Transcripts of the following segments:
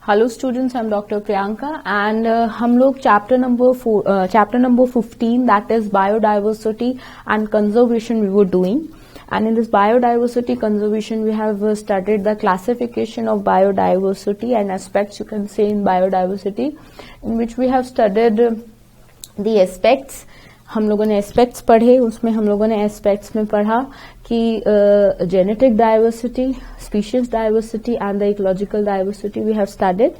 Hello students, I'm Dr. Priyanka and हम लोग chapter number 15 that is biodiversity and conservation we were doing. And in this biodiversity conservation we have studied the classification of biodiversity and aspects you can say in biodiversity, in which we have studied the aspects. हम लोगों ने aspects पढ़े, उसमें हम लोगों ने aspects में पढ़ा कि genetic diversity, species diversity and the ecological diversity we have studied.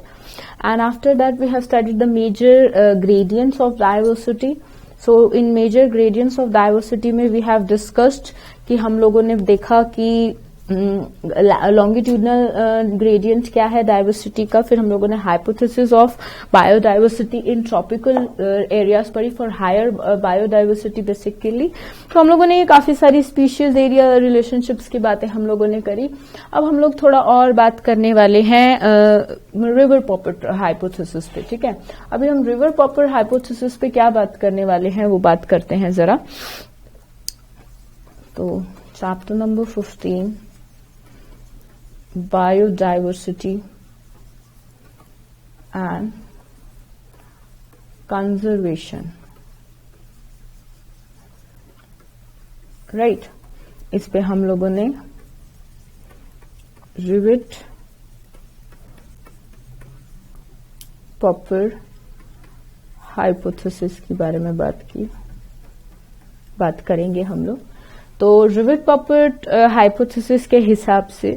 And after that we have studied the major gradients of diversity. So in major gradients of diversity में वी हैव डिस्कस्ड कि हम लोगों ने देखा कि longitudinal gradient क्या है diversity का. फिर हम लोगों ने hypothesis of biodiversity in tropical areas पढ़ी फॉर हायर बायोडाइवर्सिटी बेसिकली. तो हम लोगों ने ये काफी सारी स्पीशीज एरिया रिलेशनशिप्स की बातें हम लोगों ने करी. अब हम लोग थोड़ा और बात करने वाले हैं रिवर पॉपर हाइपोथेसिस पे. ठीक है, अभी हम रिवर पॉपर हाइपोथेसिस पे क्या बात करने वाले हैं वो बात करते हैं जरा. तो chapter number 15 biodiversity and conservation. Right, इस पे हम लोगों ने रिवेट पॉपर हाइपोथेसिस के बारे में बात करेंगे हम लोग. तो रिवेट पॉपर हाइपोथेसिस के हिसाब से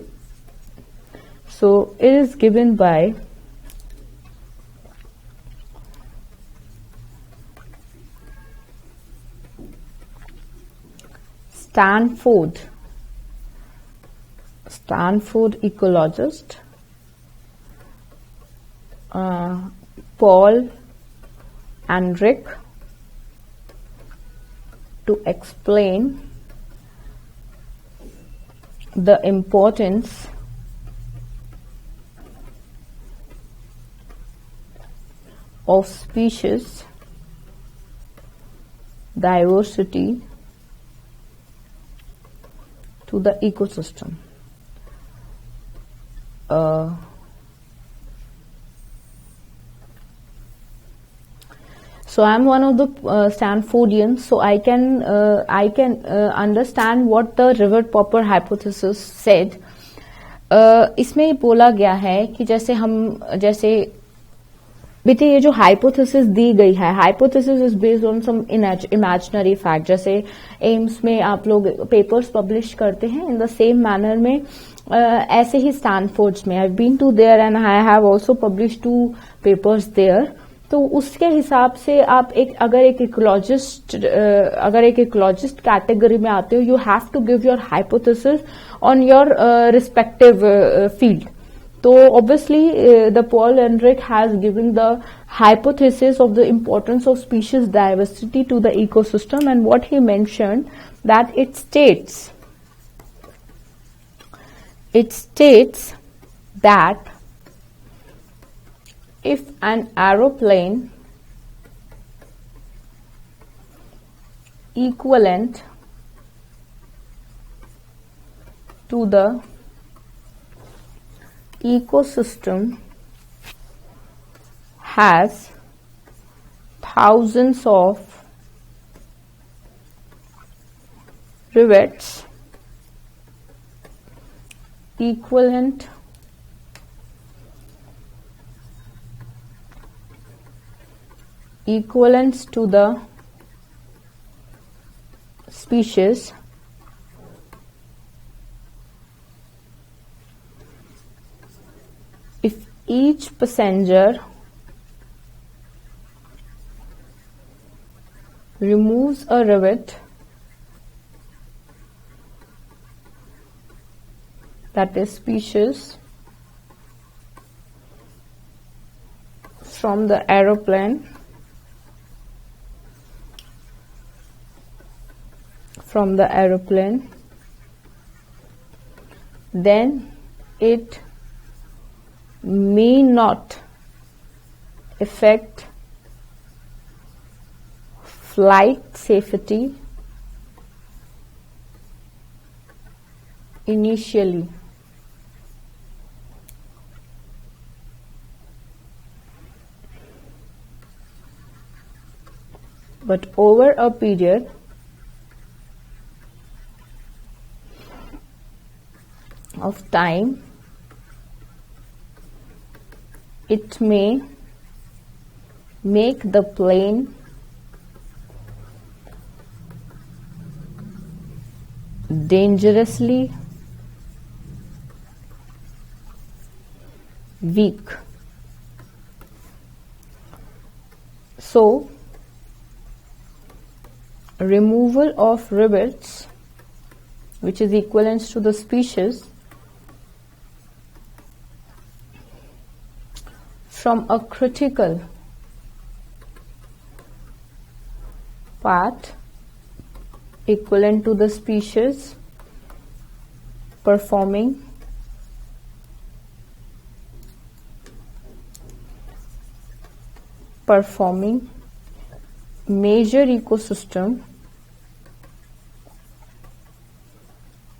so it is given by Stanford ecologist Paul Ehrlich to explain the importance of species diversity to the ecosystem. So I am one of the Stanfordians, so I can understand what the River Popper hypothesis said. इसमें बोला गया है कि जैसे बेटे ये जो hypothesis दी गई है, hypothesis is based on some imaginary fact. जैसे एम्स में आप लोग पेपर्स पब्लिश करते हैं, इन द सेम मैनर में ऐसे ही स्टैनफोर्ड्स में I have been to there and I have also publish 2 papers there. तो उसके हिसाब से आप अगर एक इकोलॉजिस्ट कैटेगरी में आते हो, you have to give your hypothesis on your respective field. So obviously the Paul Ehrlich has given the hypothesis of the importance of species diversity to the ecosystem, and what he mentioned that it states that if an aeroplane equivalent to the ecosystem has thousands of rivets equivalent to the species each passenger removes a rivet that is species from the aeroplane, then it may not affect flight safety initially. but over a period of time it may make the plain dangerously weak. So, removal of rivets, which is equivalent to the species, from a critical part equivalent to the species performing major ecosystem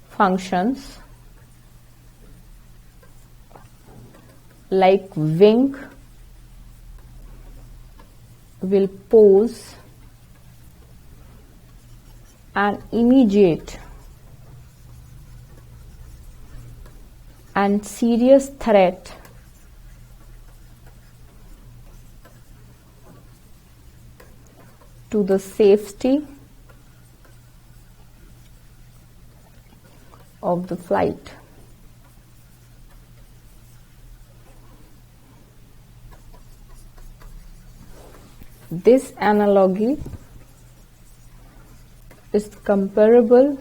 functions like wing will pose an immediate and serious threat to the safety of the flight. This analogy is comparable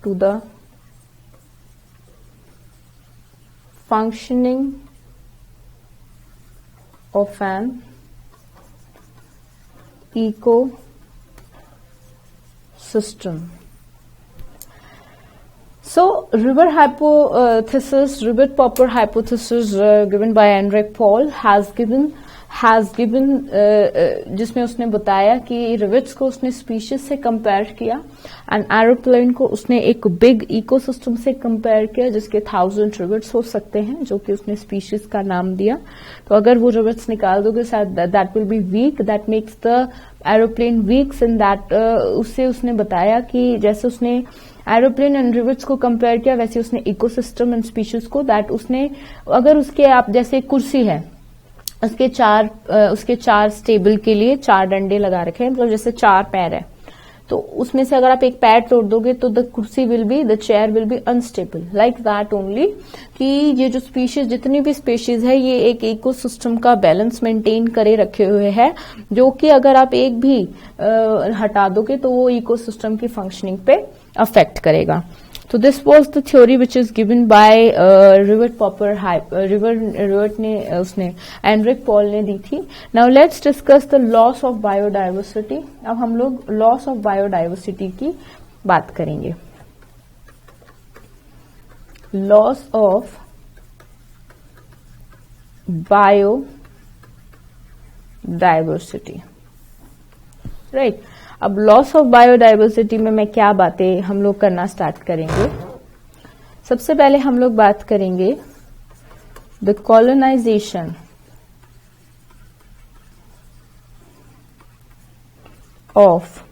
to the functioning of an ecosystem. So, Rivett Popper hypothesis given by Enric Paul has given जिसमें उसने बताया कि rivets को उसने species से compare किया and aeroplane को उसने एक बिग इकोसिस्टम से कंपेयर किया जिसके 1000 रिवेट्स हो सकते हैं, जो कि उसने स्पीशीज का नाम दिया. तो अगर वो रिवेट्स निकाल दोगे that will be weak, that makes the aeroplane weeks in that. उससे उसने बताया कि जैसे उसने एरोप्लेन एंड रिवेट्स को कंपेयर किया वैसे उसने इकोसिस्टम एंड स्पीशीज को, दैट उसने अगर उसके आप जैसे कुर्सी है उसके चार स्टेबल के लिए 4 डंडे लगा रखे हैं, मतलब जैसे 4 पैर है, तो उसमें से अगर आप एक पैर तोड़ दोगे तो the chair will be unstable. Like that only कि ये जो स्पीशीज जितनी भी स्पीशीज है ये एक इकोसिस्टम का बैलेंस मेंटेन करे रखे हुए है, जो कि अगर आप एक भी हटा दोगे तो वो इकोसिस्टम की फंक्शनिंग पे अफेक्ट करेगा. So this was the theory which is given by Rivett Popper. Rivett ने उसने Enric Paul ने दी थी. Now let's discuss the loss of biodiversity. अब हम लोग loss of biodiversity की बात करेंगे. Loss of biodiversity. Right. अब लॉस ऑफ बायोडाइवर्सिटी में मैं क्या बातें हम लोग करना स्टार्ट करेंगे. सबसे पहले हम लोग बात करेंगे the colonisation of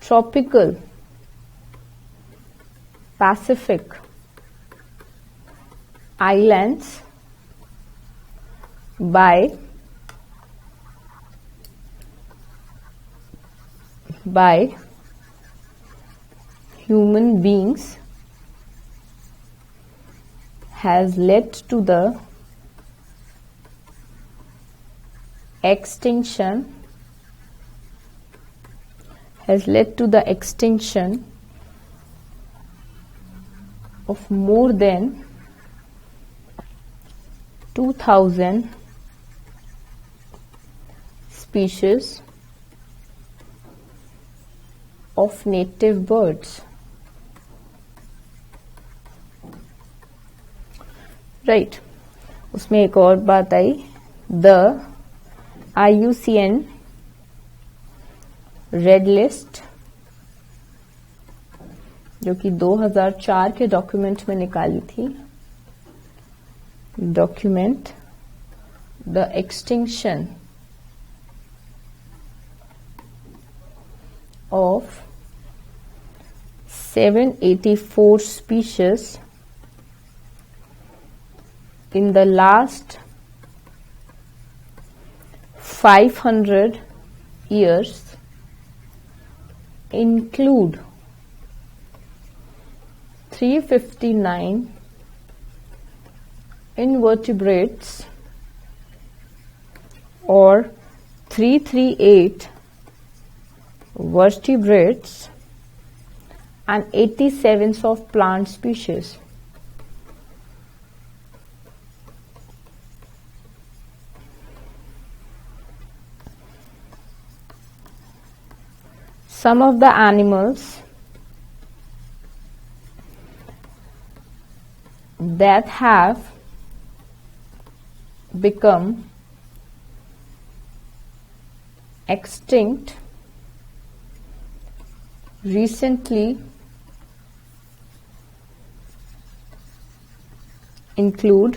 tropical Pacific islands by human beings has led to the extinction of more than 2000 species of native birds. Right. उसमें एक और बात आई, the IUCN रेड लिस्ट जो कि 2004 के डॉक्यूमेंट में निकाली थी, document the extinction of 784 species in the last 500 years include 359 invertebrates or 338 vertebrates and 87 of plant species. Some of the animals that have become extinct recently include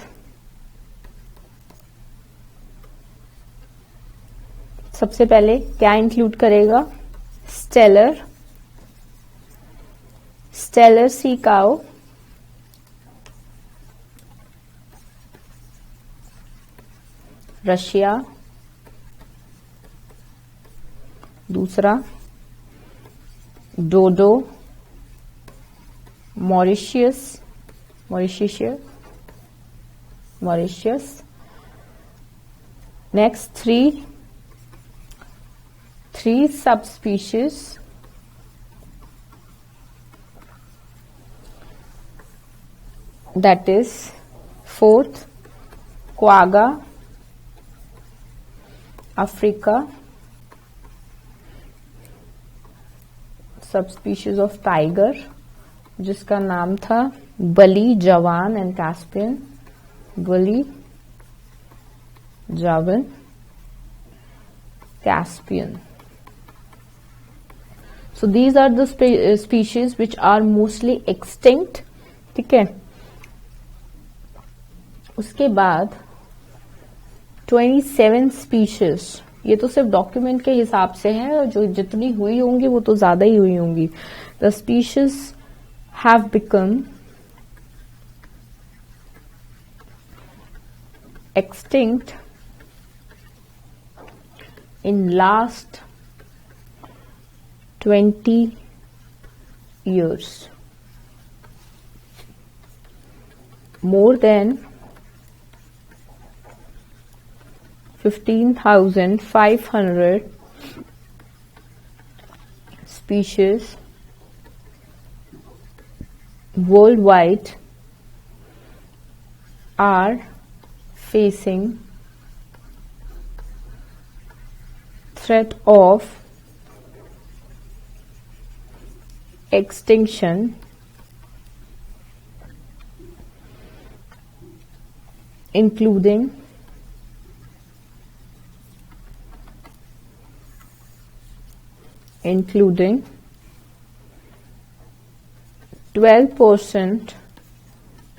सबसे पहले क्या include करेगा स्टेलर सी काउ, रशिया, दूसरा dodo Mauritius, next three subspecies that is fourth quagga africa, subspecies of tiger जिसका नाम था बली, जवान and Caspian, बली, जावन, Caspian. So these are the species which are mostly extinct. ठीक है. उसके बाद 27 species, ये तो सिर्फ डॉक्यूमेंट के हिसाब से है, जो जितनी हुई होंगी वो तो ज्यादा ही हुई होंगी. The species have become extinct in last 20 years. More than 15,500 species worldwide are facing threat of extinction including including 12%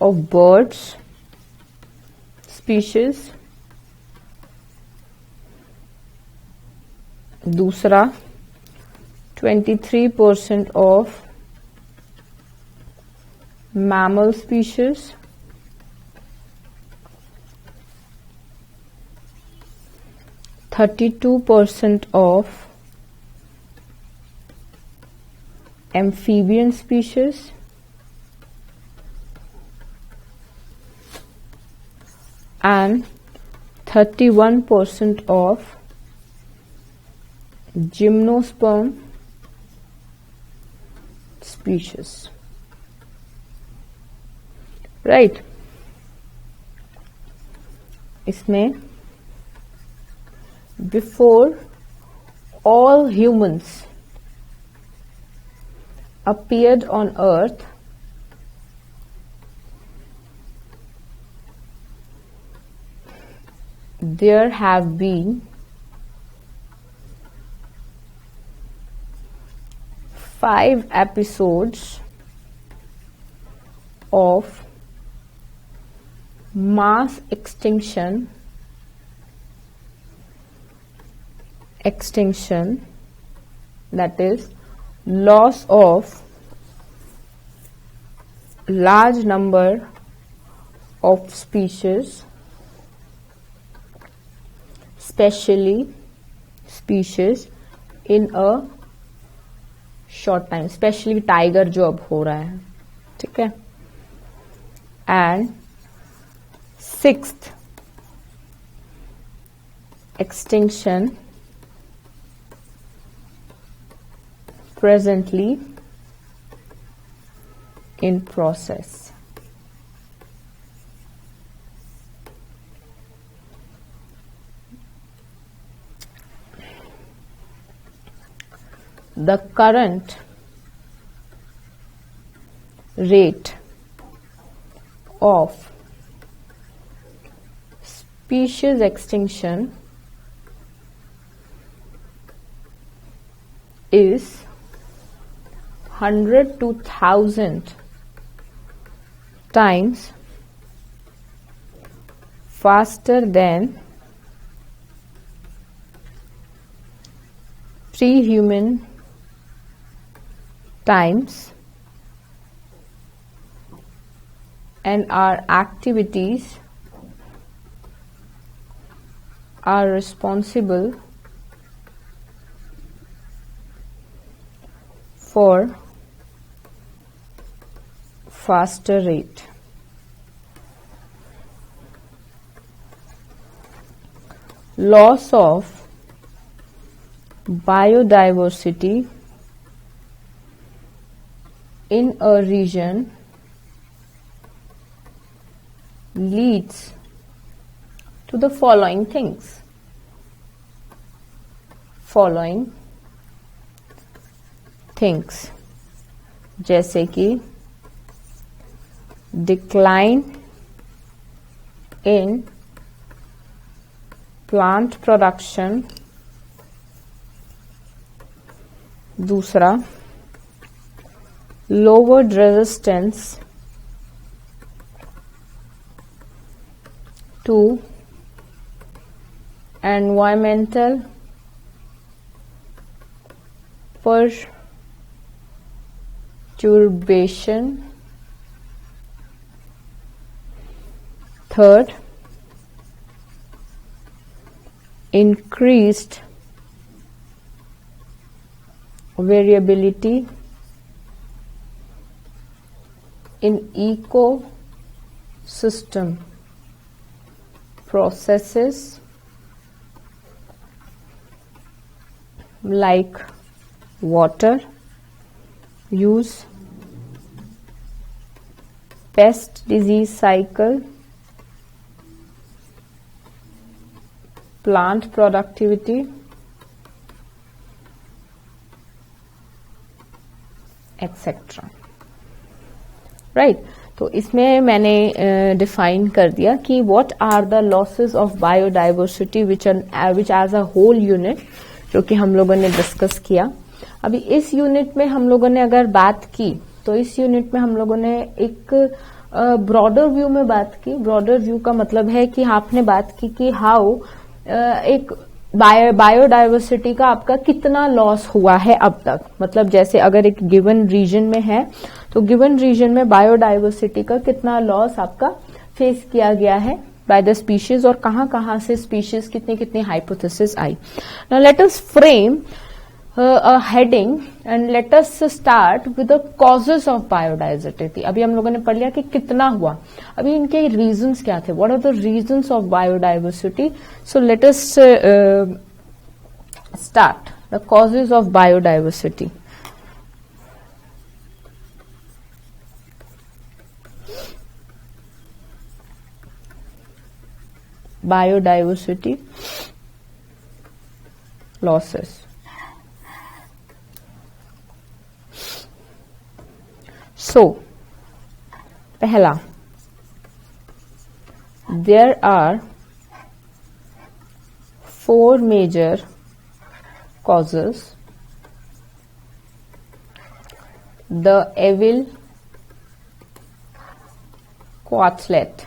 of birds species, दूसरा 23% of mammal species, (32% of amphibian species, and 31% of gymnosperm species. Right. इसमें before all humans appeared on earth, there have been 5 episodes of mass extinction extinction, that is loss of large number of species, especially species in a short time, especially tiger जो अब हो रहा है, ठीक है. And sixth, extinction presently in process. The current rate of species extinction is 100 to 1000 times faster than pre-human times, and our activities are responsible for faster rate. Loss of biodiversity in a region leads to the following things. जैसे कि decline in plant production, दूसरा lowered resistance to environmental perturbation. Third, increased variability in ecosystem processes like water use, pest disease cycle, plant productivity, etc. Right. तो इसमें मैंने define कर दिया कि what are the losses of biodiversity which as a whole unit, जो कि हम लोगों ने डिस्कस किया. अभी इस यूनिट में हम लोगों ने अगर बात की तो इस यूनिट में हम लोगों ने एक ब्रॉडर व्यू में बात की. ब्रॉडर व्यू का मतलब है कि आपने बात की कि हाउ एक बायोडाइवर्सिटी का आपका कितना लॉस हुआ है अब तक. मतलब जैसे अगर एक गिवन रीजन में है तो गिवन रीजन में बायोडाइवर्सिटी का कितना लॉस आपका फेस किया गया है बाय द स्पीशीज, और कहां कहां से स्पीशीज कितनी कितनी hypothesis I. Now let us frame a heading and let us start with the causes of biodiversity. अभी हम लोगों ने पढ़ लिया कि कितना हुआ. अभी इनके रीजंस क्या थे, what are the reasons of biodiversity? So let us start the causes of biodiversity. Biodiversity losses. So, पहला, there are 4 major causes. The evil quotlet,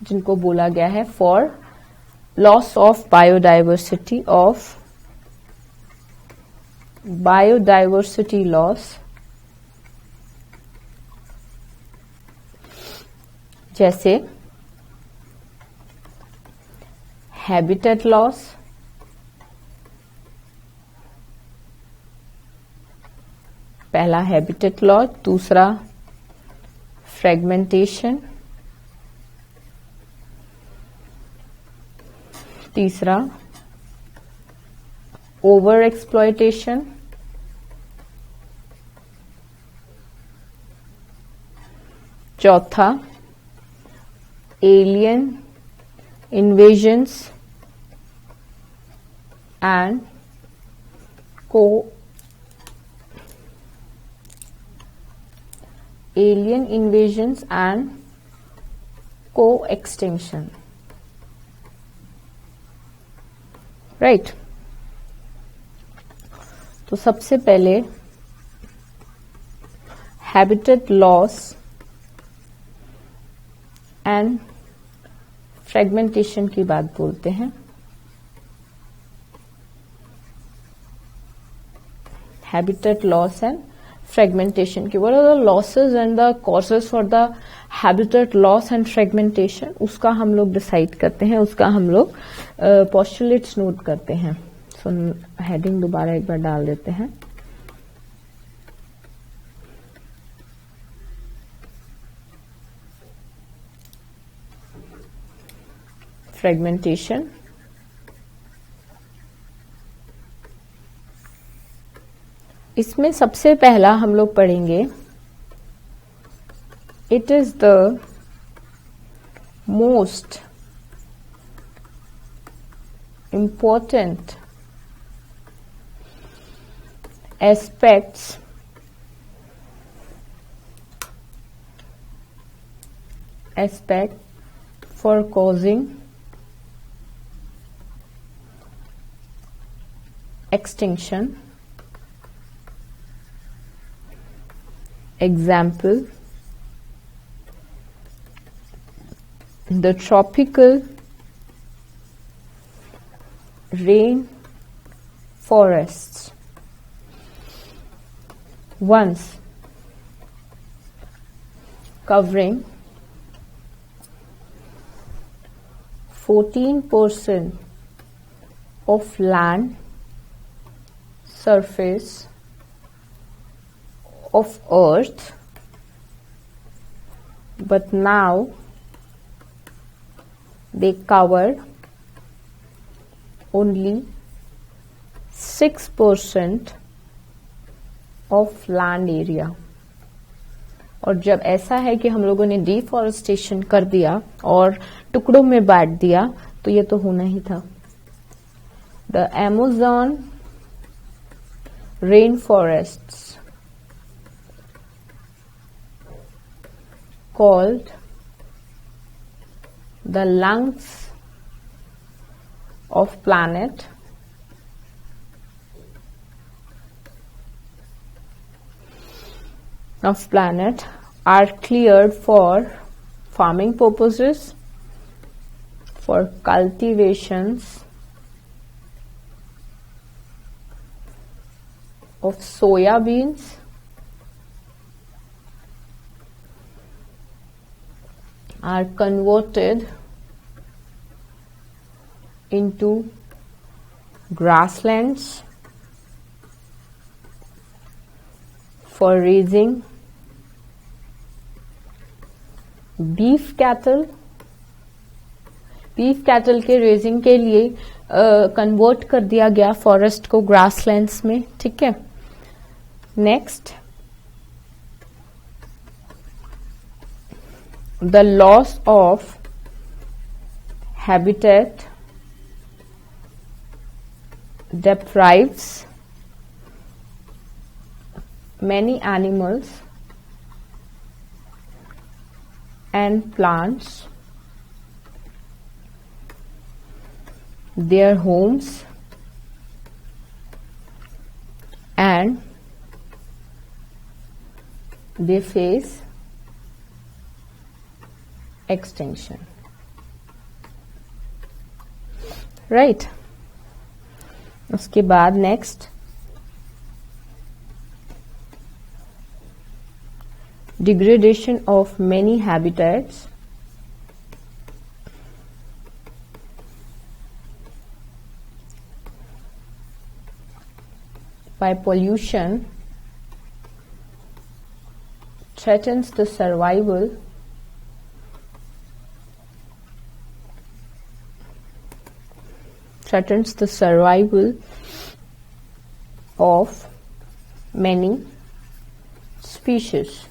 जिनको बोला गया है for loss of biodiversity of biodiversity loss, जैसे habitat loss, पहला habitat loss, दूसरा fragmentation, तीसरा over exploitation, चौथा alien invasions and alien invasions and co-extinction. Right. तो सबसे पहले habitat loss and fragmentation की बात बोलते हैं. Habitat loss and fragmentation की, what are the losses and the causes for the habitat loss and fragmentation, उसका हम लोग डिसाइड करते हैं, उसका हम लोग पोस्टुलेट्स नोट करते हैं. सो हेडिंग दोबारा एक बार डाल देते हैं. फ्रेगमेंटेशन, इसमें सबसे पहला हम लोग पढ़ेंगे, it is the most important aspects for causing extinction. Example, the tropical rain forests once covering 14% of land surface of earth, but now they cover only 6% of land area. और जब ऐसा है कि हम लोगों ने डिफॉरेस्टेशन कर दिया और टुकड़ों में बांट दिया, तो ये तो होना ही था. The Amazon rainforests called the lungs of planet are cleared for farming purposes, for cultivations of soya beans, are converted into grasslands for raising beef cattle. Beef cattle के रेजिंग के लिए कन्वर्ट कर दिया गया फॉरेस्ट को grasslands में. ठीक है. Next, the loss of habitat deprives many animals and plants their homes and they face extinction. Right. उसके बाद next, degradation of many habitats by pollution threatens the survival of many species.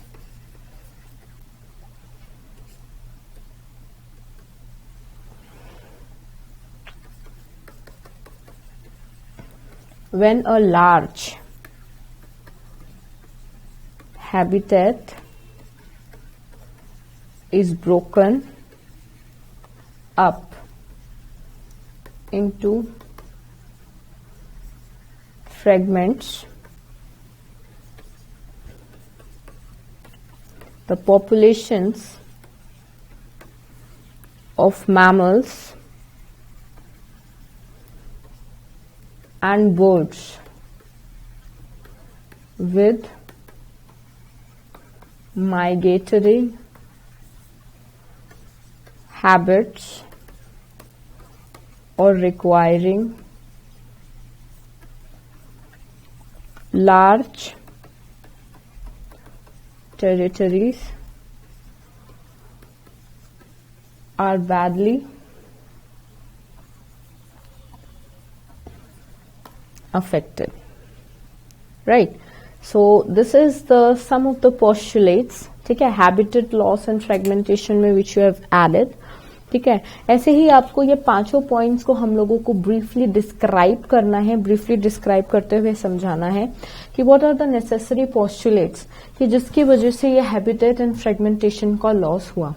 When a large habitat is broken up into fragments, the populations of mammals and birds with migratory habits or requiring large territories are badly affected. Right. So this is the some of the postulates, ठीक है, habitat loss and fragmentation में which you have added. ठीक है, ऐसे ही आपको ये पांचों points को हम लोगों को ब्रीफली डिस्क्राइब करना है, ब्रीफली डिस्क्राइब करते हुए समझाना है कि what are the necessary postulates कि जिसकी वजह से ये हैबिटेट एंड फ्रेगमेंटेशन का लॉस हुआ.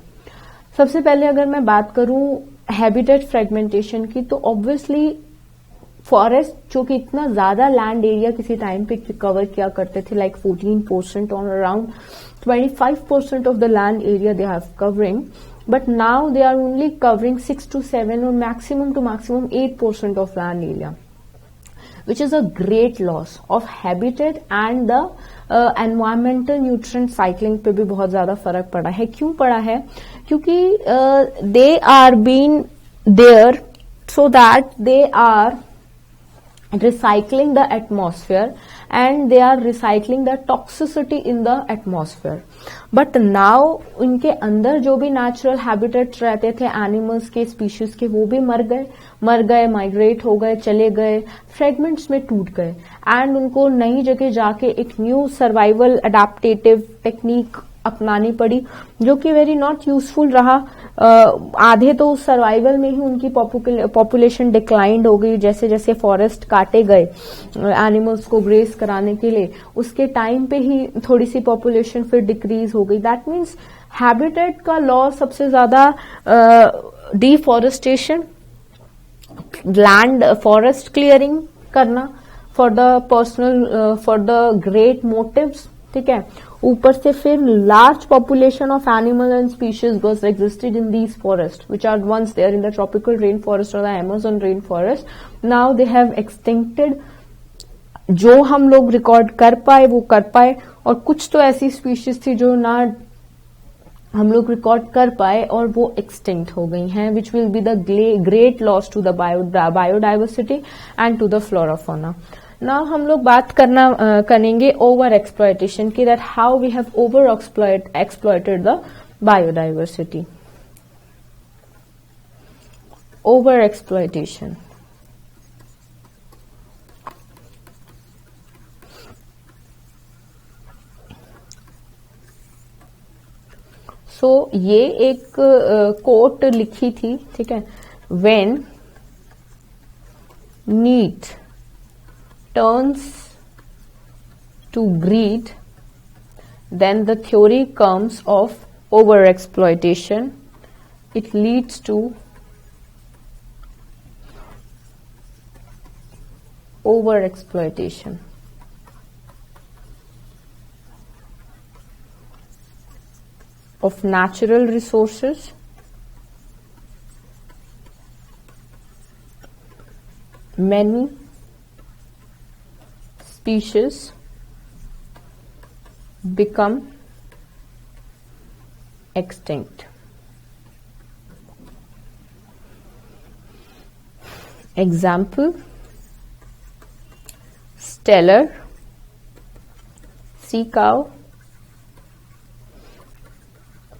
सबसे पहले अगर मैं बात करूं हैबिटेट फ्रेगमेंटेशन की, तो ऑब्वियसली फॉरेस्ट जो कि इतना ज्यादा लैंड एरिया किसी टाइम पे कवर किया करते थे, लाइक 14% और around 25% of the land area they have covering, but now they are only covering 6 to 7 or maximum to maximum 8% of land area, which is a great loss of habitat and the environmental nutrient cycling पे भी बहुत ज्यादा फर्क पड़ा है. क्यों पड़ा है? क्योंकि they are being there so that they are recycling the atmosphere and they are recycling the toxicity in the atmosphere. But now उनके अंदर जो भी नेचुरल हैबिटेट रहते थे एनिमल्स के, स्पीशीज के, वो भी मर गए, माइग्रेट हो गए, चले गए, फ्रेगमेंट्स में टूट गए एंड उनको नई जगह जाके एक न्यू सर्वाइवल अडेप्टेटिव टेक्निक अपनानी पड़ी जो कि वेरी नॉट यूजफुल रहा. आधे तो उस सर्वाइवल में ही उनकी पॉपुलेशन डिक्लाइंड हो गई. जैसे जैसे फॉरेस्ट काटे गए एनिमल्स को ग्रेस कराने के लिए, उसके टाइम पे ही थोड़ी सी पॉपुलेशन फिर डिक्रीज हो गई. दैट मीन्स हैबिटेट का लॉस सबसे ज्यादा डिफॉरेस्टेशन, लैंड फॉरेस्ट क्लियरिंग करना for the personal for the great motives. ठीक है, ऊपर से फिर large population of animal and species was existed in these forest which are once there in the tropical rain forest और the Amazon rain forest. Now they have extincted. जो हम लोग record कर पाए वो कर पाए, और कुछ तो ऐसी स्पीशीज थी जो ना हम लोग रिकॉर्ड कर पाए और वो एक्सटिंक्ट हो गई हैं, which will be the great loss to the biodiversity and to the flora fauna. Now हम लोग बात करेंगे ओवर एक्सप्लॉयटेशन की, that how we have over exploited the biodiversity. Over exploitation. So ये एक कोट लिखी थी, ठीक है, when need turns to greed, then the theory comes of over exploitation. It leads to over exploitation. Of natural resources, many species become extinct. Example: Steller, sea cow,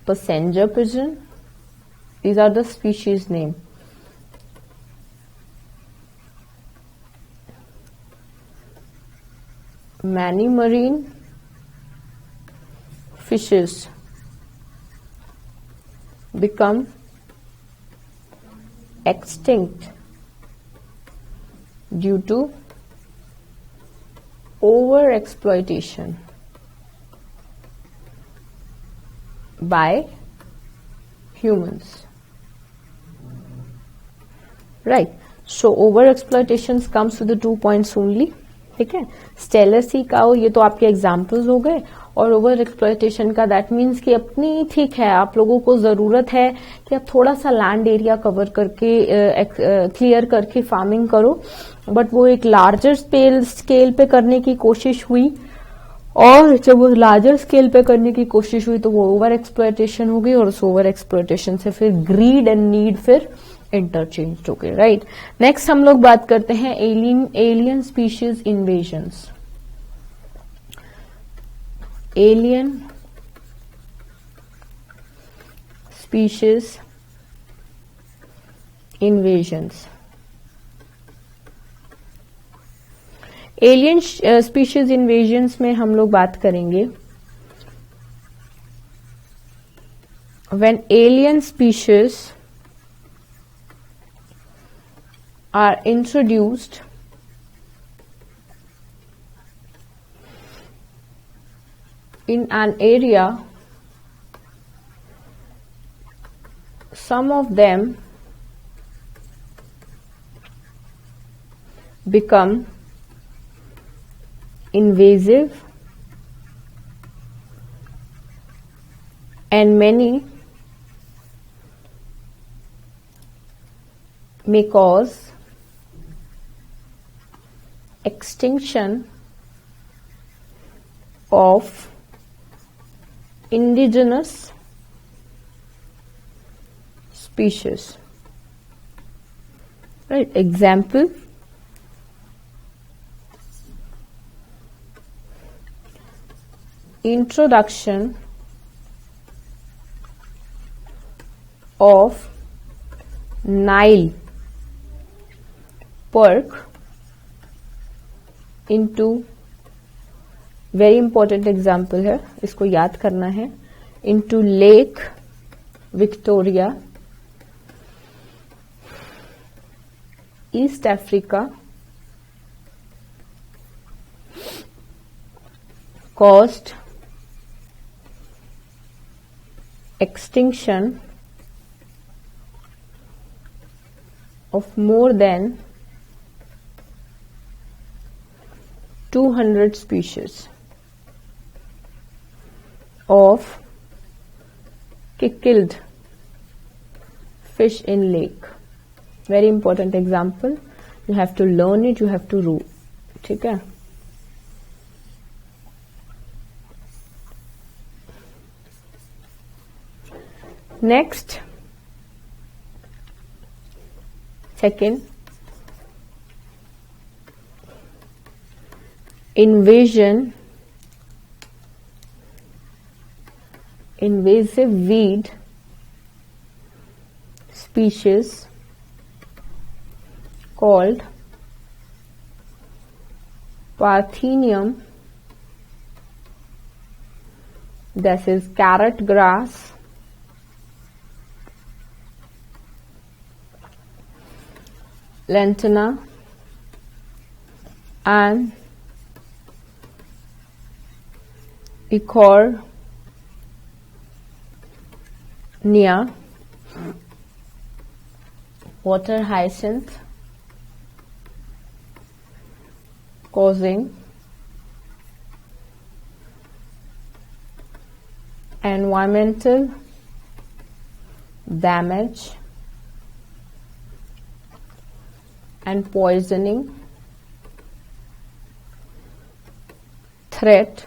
passenger pigeon. These are the species name. Many marine fishes become extinct due to overexploitation by humans. Right. So overexploitation comes to the 2 points only. ठीक है. Steller sea cow, ये तो आपके examples हो गए. और over exploitation का that means कि अपनी, ठीक है, आप लोगों को जरूरत है कि आप थोड़ा सा लैंड एरिया कवर करके क्लियर करके फार्मिंग करो, बट वो एक लार्जर स्केल पे करने की कोशिश हुई, और जब वो लार्जर स्केल पे करने की कोशिश हुई तो वो ओवर एक्सप्लॉयटेशन हो गई, और उस ओवर एक्सप्लॉयटेशन से फिर ग्रीड एंड नीड फिर इंटरचेंज हो गए. राइट. नेक्स्ट हम लोग बात करते हैं alien species invasions. Alien species invasions. Alien species invasions में हम लोग बात करेंगे when alien species are introduced in an area. Some of them become invasive and many may cause extinction of indigenous species. Right. Example: introduction of Nile perch into, very important example है, इसको याद करना है, into Lake Victoria, East Africa, caused extinction of more than 200 species of killed fish in lake. Very important example. You have to learn it, you have to do. ठीक है. Next, second, invasive weed species called Parthenium. This is carrot grass, lantana, and Eichhornia, water hyacinth, causing environmental damage and poisoning, threat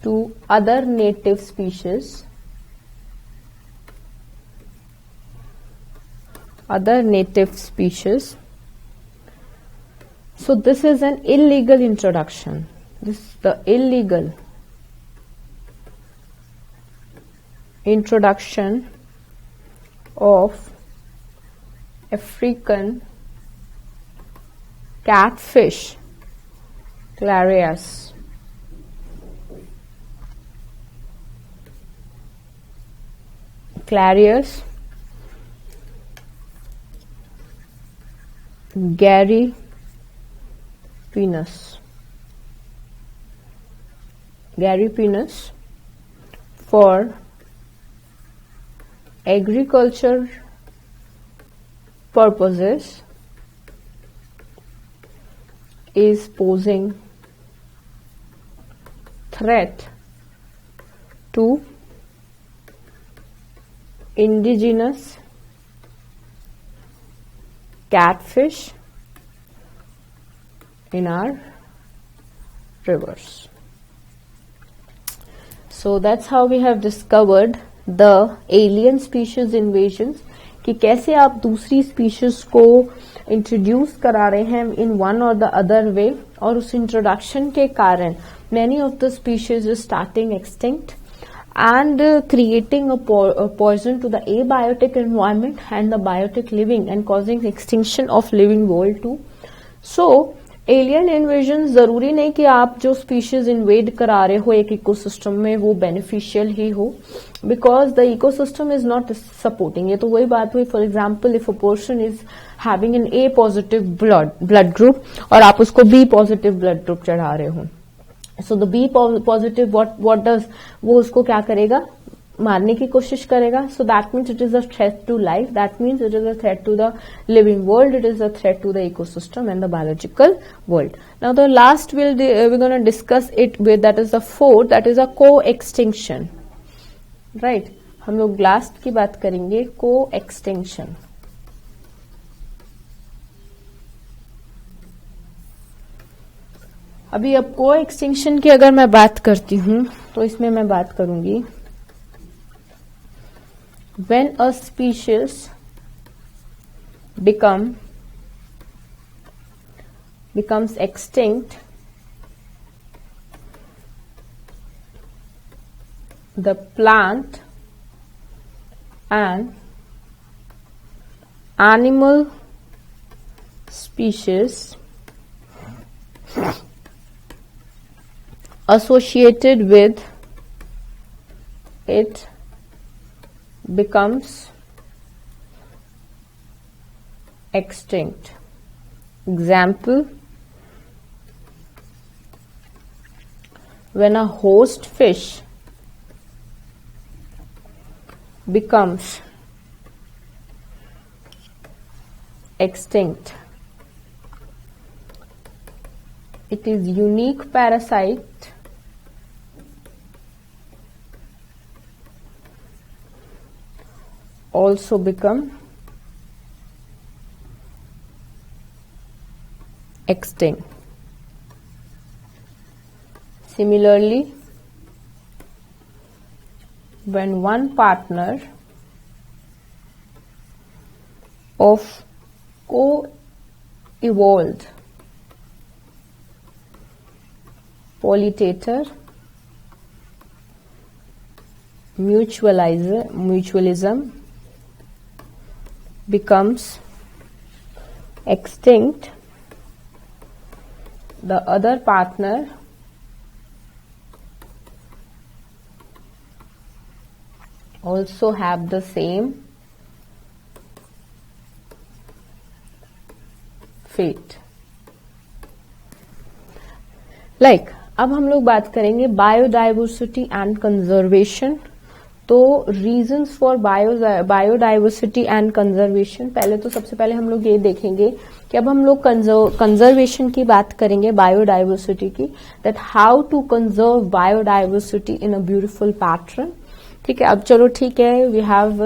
to other native species other native species. So this is an illegal introduction. This is the illegal introduction of African catfish, Clarias. Clarias Gariepinus. Gariepinus for agriculture purposes is posing threat to indigenous catfish in our rivers. So that's how we have discovered the alien species invasions, कि कैसे आप दूसरी species को introduce करा रहे हैं इन one और the other way, और उस इंट्रोडक्शन के कारण many of the species is starting extinct and creating a poison to the abiotic environment and the biotic living and causing extinction of living world too. So alien invasion जरूरी नहीं कि आप जो species invade करा रहे हो एक ecosystem में वो बेनिफिशियल ही हो, because the ecosystem is not supporting. ये तो वही बात हुई, for example if a person is having an A positive blood group और आप उसको बी पॉजिटिव ब्लड ग्रुप चढ़ा रहे हो, so the B positive what does, वो उसको क्या करेगा, मारने की कोशिश करेगा. So that means it is a threat to life, that means it is a threat to the living world, it is a threat to the ecosystem and the biological world. Now the last we're going to discuss it with, that is the fourth, that is a co-extinction. Right, हम लोग last की बात करेंगे, co-extinction. अभी अब co-extinction की अगर मैं बात करती हूं तो इसमें मैं बात करूंगी when a species becomes extinct, the plant and animal species associated with it becomes extinct. Example, when a host fish becomes extinct, it is unique parasite also become extinct. Similarly, when one partner of co-evolved pollinator mutualism becomes extinct, the other partner also have the same fate. Like, अब हम लोग बात करेंगे biodiversity and conservation. तो reasons for biodiversity and conservation, पहले तो सबसे पहले हम लोग ये देखेंगे कि अब हम लोग कंजर्वेशन की बात करेंगे बायोडाइवर्सिटी की, that how to conserve biodiversity in a beautiful pattern. ठीक है, अब चलो ठीक है, we have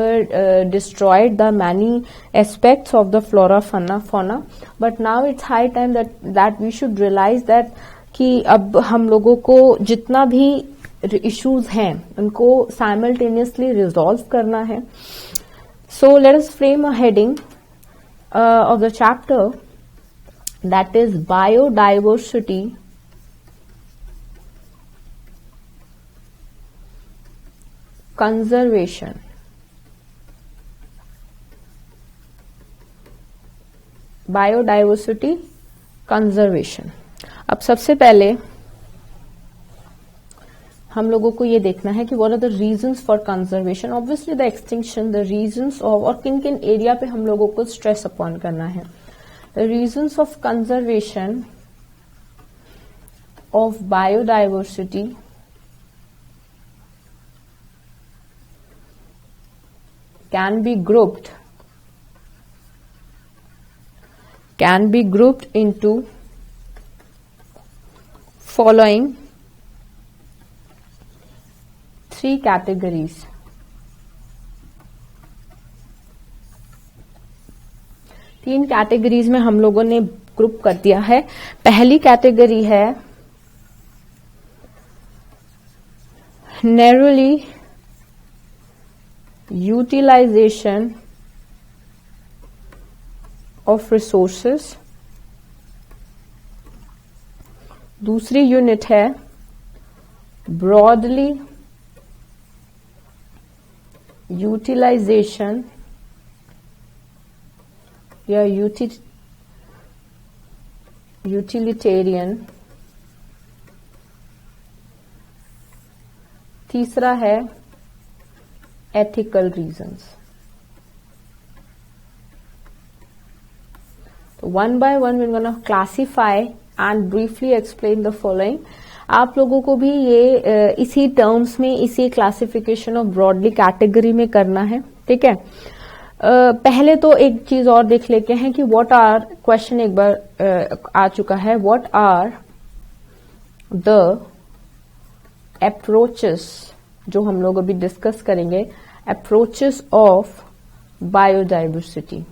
destroyed the many aspects of the flora fauna, but now it's high time that we should realise that कि अब हम लोगों को जितना भी इश्यूज हैं उनको साइमल्टेनियसली रिजॉल्व करना है. So let us frame a heading of the chapter, that is biodiversity conservation. Biodiversity conservation. अब सबसे पहले हम लोगों को ये देखना है कि what are the reasons for conservation. Obviously the extinction, the reasons of, और किन किन एरिया पे हम लोगों को स्ट्रेस अपॉन करना है. The reasons of conservation of biodiversity can be grouped into following 3 categories. तीन कैटेगरीज में हम लोगों ने ग्रुप कर दिया है. पहली कैटेगरी है नैरोली यूटिलाइजेशन ऑफ रिसोर्सेस. दूसरी यूनिट है ब्रॉडली यूटिलाइजेशन या यूटिलिटेरियन. तीसरा है एथिकल रीजंस. तो one by one we are gonna classify and briefly explain the following. आप लोगों को भी ये इसी टर्म्स में, इसी क्लासिफिकेशन ऑफ ब्रॉडली कैटेगरी में करना है. ठीक है. पहले तो एक चीज और देख लेते हैं कि व्हाट आर, क्वेश्चन एक बार आ चुका है, व्हाट आर द अप्रोचेस, जो हम लोग अभी डिस्कस करेंगे, approaches of biodiversity.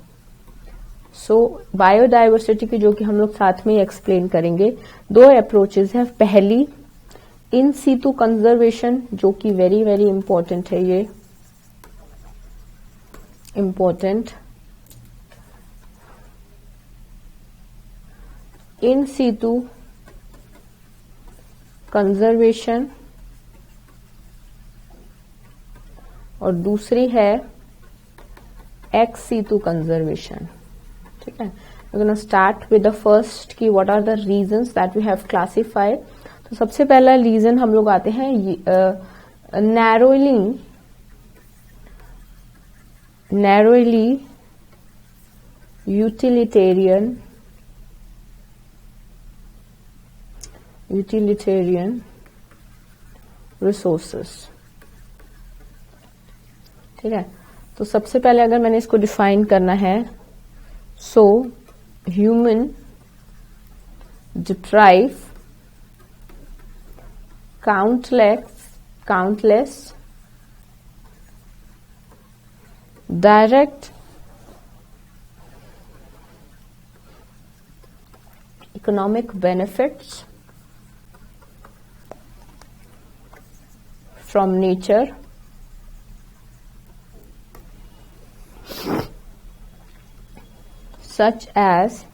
So biodiversity की जो कि हम लोग साथ में एक्सप्लेन करेंगे. 2 अप्रोचेस है. पहली इन सीटू कंजर्वेशन, जो कि वेरी वेरी इंपॉर्टेंट है. ये इंपॉर्टेंट इन सीटू कंजर्वेशन, और दूसरी है एक्स सीटू कंजर्वेशन. ठीक है. we're going to start with the first की what are the reasons that we have classified. तो सबसे पहला रीजन हम लोग आते हैं narrowly utilitarian resources. ठीक है. तो सबसे पहले अगर मैंने इसको डिफाइन करना है, so human deprive countless direct economic benefits from nature such as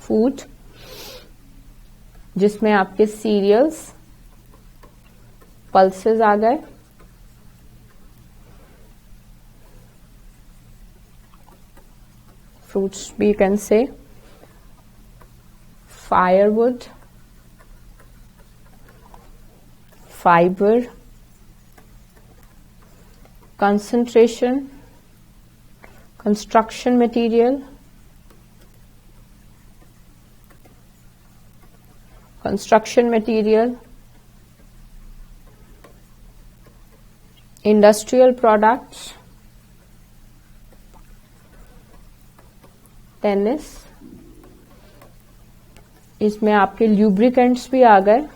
food, जिसमें आपके सीरियल्स, पल्सेस आ गए, फ्रूट्स भी can say, firewood, fibre, concentration, construction material, industrial products, tennis, इसमें आपके ल्यूब्रिकेंट्स भी आ गए,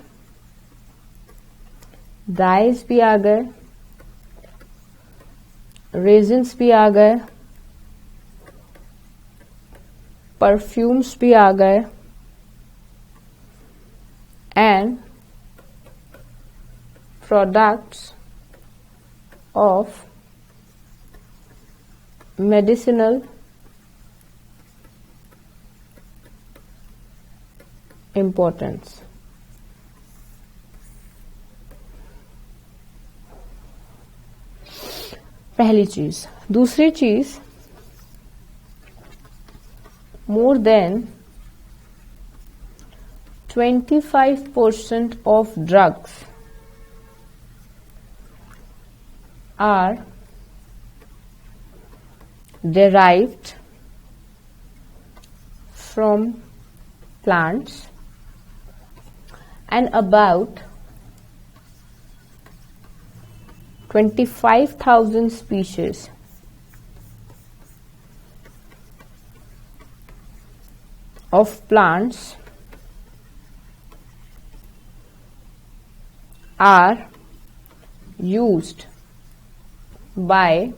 डाइज भी आ गए, रेजिन्स भी आ गए, परफ्यूम्स भी आ गए, and products of medicinal importance. पहली चीज. दूसरी चीज, more than 25% of drugs are derived from plants, and about 25,000 species of plants are used by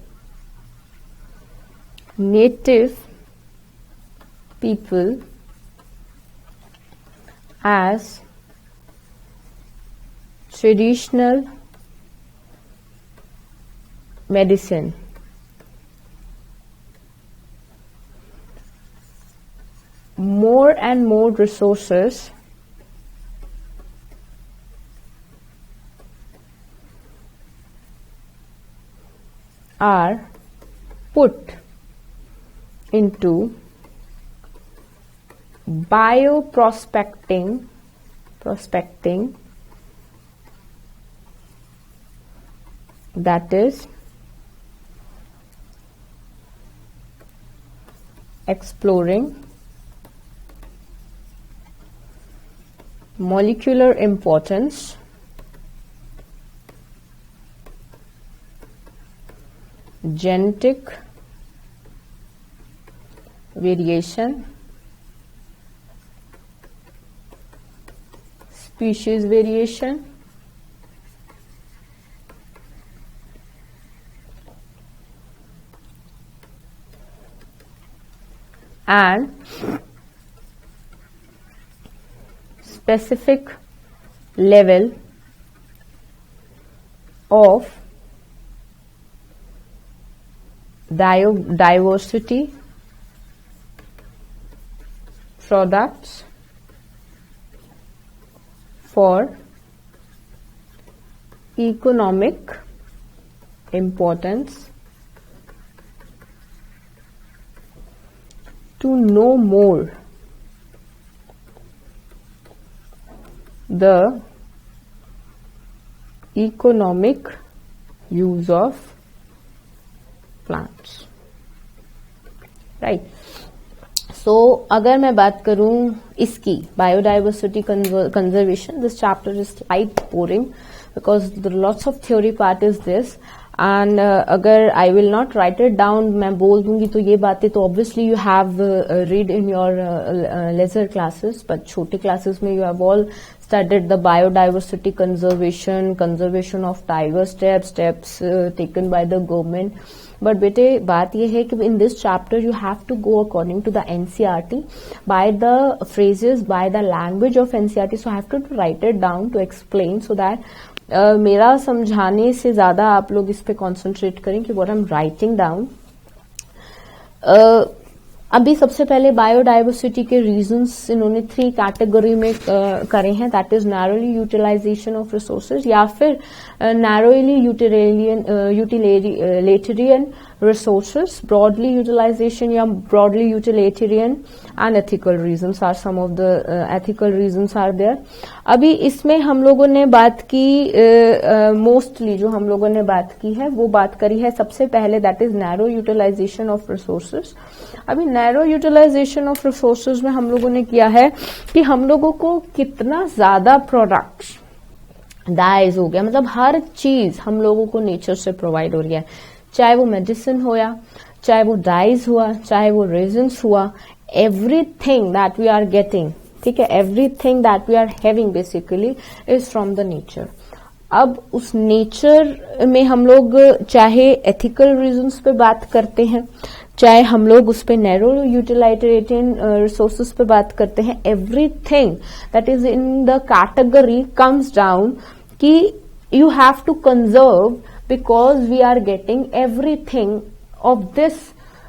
native people as traditional medicine. More and more resources are put into bioprospecting, that is exploring molecular importance, genetic variation, species variation, and specific level of diversity products for economic importance. To know more the economic use of plants, right? So अगर मैं बात करूं इसकी biodiversity conservation, this chapter is slight boring because the lots of theory part is this, and अगर I will not write it down, मैं बोल दूंगी तो ये बातें तो obviously you have read in your lesser classes, but छोटे classes में you have all studied the biodiversity conservation of tiger steps taken by the government. But बेटे बात ये है कि in this chapter you have to go according to the NCERT by the phrases, by the language of NCERT, so I have to write it down to explain so that मेरा समझाने से ज्यादा आप लोग इस पे कॉन्सेंट्रेट करें कि what I am writing down. अभी सबसे पहले बायोडाइवर्सिटी के रीजंस इन्होंने 3 कैटेगरी में करे हैं, that is narrowly utilisation of resources या फिर narrowly utilitarian resources, broadly utilization या broadly utilitarian, and ethical reasons are some of the ethical reasons are there. अभी इसमें हम लोगों ने बात की मोस्टली जो हम लोगों ने बात की है वो बात करी है सबसे पहले that is narrow utilisation of resources. अभी नैरो यूटिलाइजेशन ऑफ रिसोर्सेज में हम लोगों ने किया है कि हम लोगों को कितना ज्यादा प्रोडक्ट्स डाइज हो गया, मतलब हर चीज हम लोगों को नेचर से प्रोवाइड हो रही है, चाहे वो मेडिसिन हो या चाहे वो डाइज हुआ, चाहे वो रेजन्स हुआ, everything that we are getting, ठीक है, everything that we are having basically is from the nature. अब उस नेचर में हम लोग चाहे एथिकल रीजंस पे बात करते हैं, चाहे हम लोग उस पे नैरो यूटिलाइटेरियन रिसोर्सेज पे बात करते हैं, everything that is in the category comes down कि you have to conserve because we are getting everything of this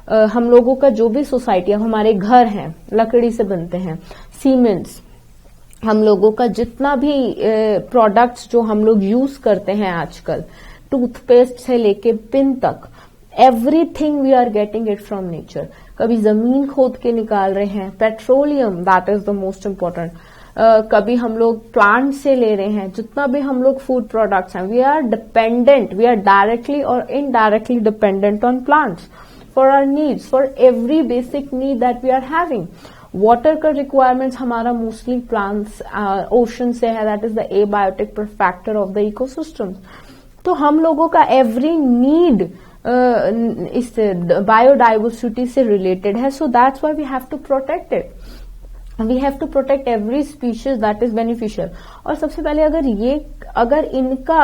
हम लोगों का जो भी सोसाइटी, हमारे घर हैं लकड़ी से बनते हैं, सीमेंट्स, हम लोगों का जितना भी प्रोडक्ट्स जो हम लोग यूज करते हैं आजकल, टूथपेस्ट से लेके पिन तक, everything we are getting it from nature. कभी जमीन खोद के निकाल रहे हैं, petroleum, that is the most important. कभी हम लोग प्लांट से ले रहे हैं, जितना भी हम लोग फूड प्रोडक्ट्स हैं, we are dependent, we are directly और indirectly dependent on plants for our needs, for every basic need that we are having. Water का रिक्वायरमेंट्स हमारा मोस्टली प्लांट्स, ओशन से है, that is the abiotic factor of the ecosystem. तो हम लोगों का every need इस बायोडाइवर्सिटी से रिलेटेड है, so that's why we have to protect it, we have to protect every species that is beneficial. और सबसे पहले अगर इनका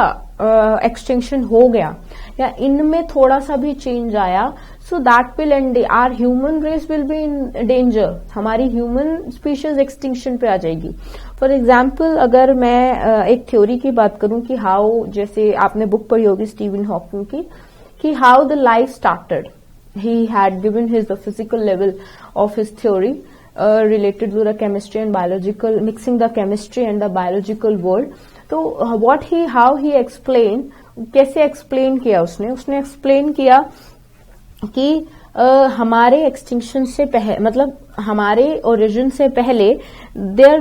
एक्सटिंक्शन हो गया या इनमें थोड़ा सा भी चेंज आया, so that will end our human race will be in danger, हमारी ह्यूमन स्पीशीज एक्सटिंक्शन पे आ जाएगी। फॉर एग्जाम्पल, अगर मैं एक थ्योरी की बात करूं कि हाउ, जैसे आपने बुक पढ़ी होगी स्टीवन हॉकिंग की, कि how the life started, he had given his the physical level of his theory related to the chemistry and biological, mixing the chemistry and the biological world. तो how he explained, कैसे explain किया उसने explain किया कि हमारे extinction से पहले, मतलब हमारे origin से पहले, the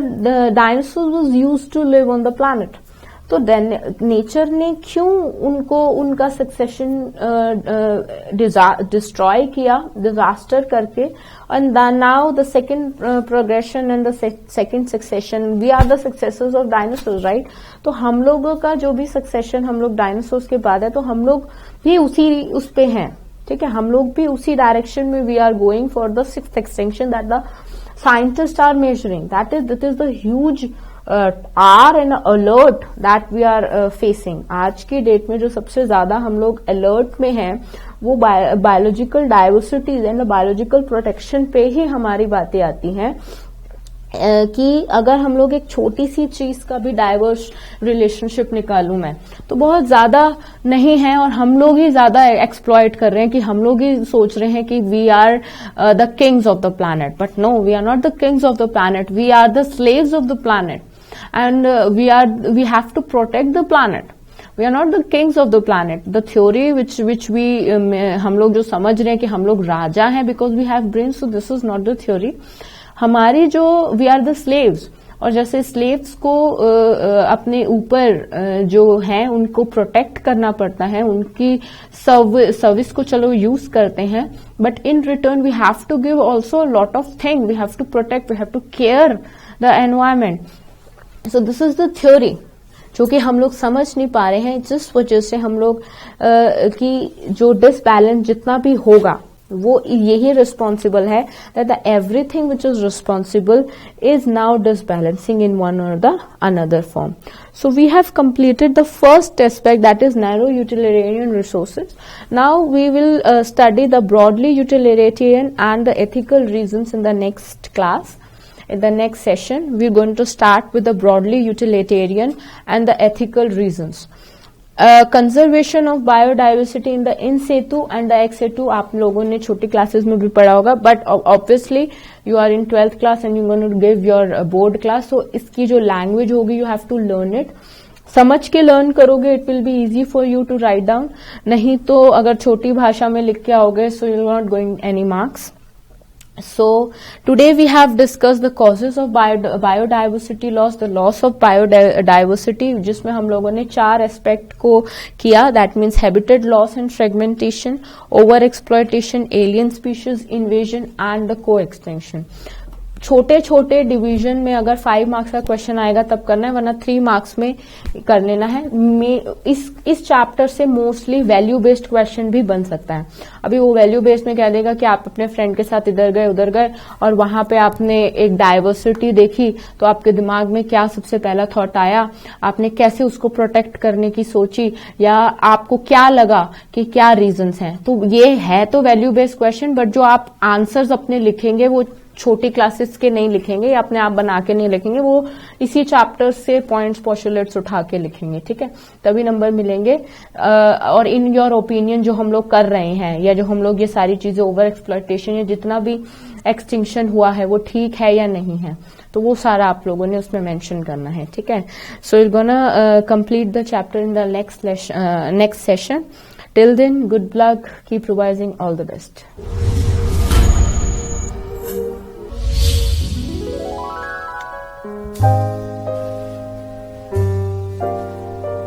dinosaurs was used to live on the planet. तो नेचर ने क्यों उनको उनका सक्सेशन डिस्ट्रॉय किया डिजास्टर करके, and now the second progression and the second succession, we are the successors of dinosaurs, right. तो हम लोगों का जो भी सक्सेशन हम लोग डायनासोर्स के बाद है, तो हम लोग भी उस पे हैं, ठीक है, हम लोग भी उसी डायरेक्शन में we are going for the sixth extinction that the scientist are measuring, that is the huge are and alert that we are facing. आज की डेट में जो सबसे ज्यादा हम लोग अलर्ट में हैं वो biological diversities and biological protection पे ही हमारी बातें आती हैं, कि अगर हम लोग एक छोटी सी चीज का भी डाइवर्स रिलेशनशिप निकालूं मैं, तो बहुत ज्यादा नहीं है, और हम लोग ही ज्यादा एक्सप्लॉइट कर रहे हैं, कि हम लोग ही सोच रहे हैं कि we are the kings of the planet, but no, we are not the kings of the planet, we are the slaves of the planet, and we have to protect the planet. We are not the kings of the planet. The theory which we हम लोग जो समझ रहे हैं कि हम लोग राजा हैं because we have brains, so this is not the theory. हमारी जो we are the slaves, और जैसे स्लेव्स को अपने ऊपर जो हैं उनको प्रोटेक्ट करना पड़ता है, उनकी सर्विस को चलो यूज करते हैं, but in return we have to give also lot of thing, we have to protect, we have to care the environment. So this is the theory जो कि हम लोग समझ नहीं पा रहे हैं, जिस वजह से हम लोग की जो डिसबैलेंस जितना भी होगा वो यही रिस्पॉन्सिबल है, that the everything which is responsible is now disbalancing in one और the another form. So we have completed the first aspect, that is narrow utilitarian resources. Now we will study the broadly utilitarian and the ethical reasons in the next class. In the next session, we are going to start with the broadly utilitarian and the ethical reasons. Conservation of biodiversity in the in situ and the ex situ आप लोगों ने छोटी classes में भी पढ़ा होगा, but obviously you are in 12th class and you're going to give your board class, so इसकी जो language होगी you have to learn it. समझ के लर्न करोगे, it will be easy for you to write down, नहीं तो अगर छोटी भाषा में लिख के आओगे so you not going any marks. So today we have discussed the causes of biodiversity loss, the loss of biodiversity, जिसमें हम लोगों ने 4 एस्पेक्ट को किया. That means habitat loss and fragmentation, over exploitation, alien species invasion and the co-extinction. छोटे छोटे division में अगर 5 मार्क्स का क्वेश्चन आएगा तब करना है, वरना 3 मार्क्स में कर लेना है. इस चैप्टर से मोस्टली वैल्यू बेस्ड क्वेश्चन भी बन सकता है. अभी वो वैल्यू बेस्ड में कह देगा कि आप अपने फ्रेंड के साथ इधर गए उधर गए और वहां पे आपने एक डाइवर्सिटी देखी, तो आपके दिमाग में क्या सबसे पहला थॉट आया, आपने कैसे उसको प्रोटेक्ट करने की सोची, या आपको क्या लगा कि क्या रीजंस हैं. तो ये है तो वैल्यू बेस्ड क्वेश्चन, बट जो आप आंसर्स अपने लिखेंगे वो छोटी क्लासेस के नहीं लिखेंगे या अपने आप बना के नहीं लिखेंगे, वो इसी चैप्टर से पॉइंट्स पोस्टुलेट्स उठा के लिखेंगे, ठीक है, तभी नंबर मिलेंगे। और इन योर ओपिनियन जो हम लोग कर रहे हैं या जो हम लोग ये सारी चीजें ओवर एक्सप्लॉयटेशन या जितना भी एक्सटिंक्शन हुआ है वो ठीक है या नहीं है, तो वो सारा आप लोगों ने उसमें मेंशन करना है, ठीक है। So you gonna complete the chapter in the next session. Till then, good luck, keep revising, all the best.